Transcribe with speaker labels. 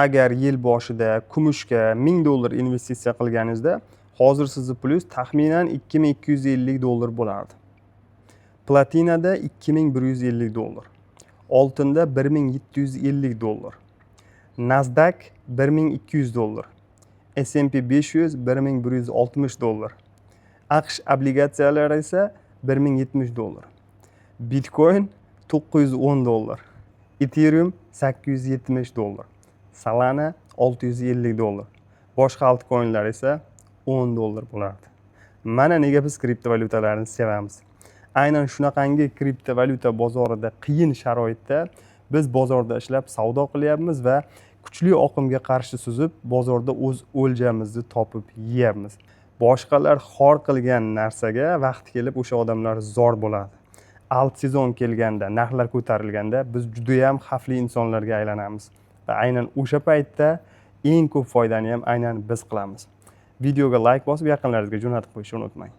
Speaker 1: Agar yil boshida kumushga $1000 investitsiya qilganingizda, hozir sizni pulingiz taxminan $2250 bo'lardi. Platinada $2150, oltinda $1750, Nasdaq $1200, S&P 500 $1160, AQSh obligatsiyalari esa $1070, Bitcoin $910, Ethereum $870, Solana $650, boshqa altcoinlar esa $10 bo'lardi. Mana nega biz kriptovalyutalarni sevamiz. Aynan shunaqangi kriptovalyuta bozorida qiyin sharoitda biz bozorda ishlab savdo qilyapmiz va kuchli oqimga qarshi suzib bozorda o'z o'ljamizni topib yeyapmiz. Boshqalar xor qilgan narsaga vaqti kelib o'sha odamlar zor bo'ladi. Alt sezon kelganda, narxlar ko'tarilganda biz juda ham xavfli insonlarga aylanamiz va aynan o'sha paytda eng ko'p foydani ham aynan biz qilamiz. Videoga like bosib, yaqinlaringizga jo'natib qo'yishni unutmang.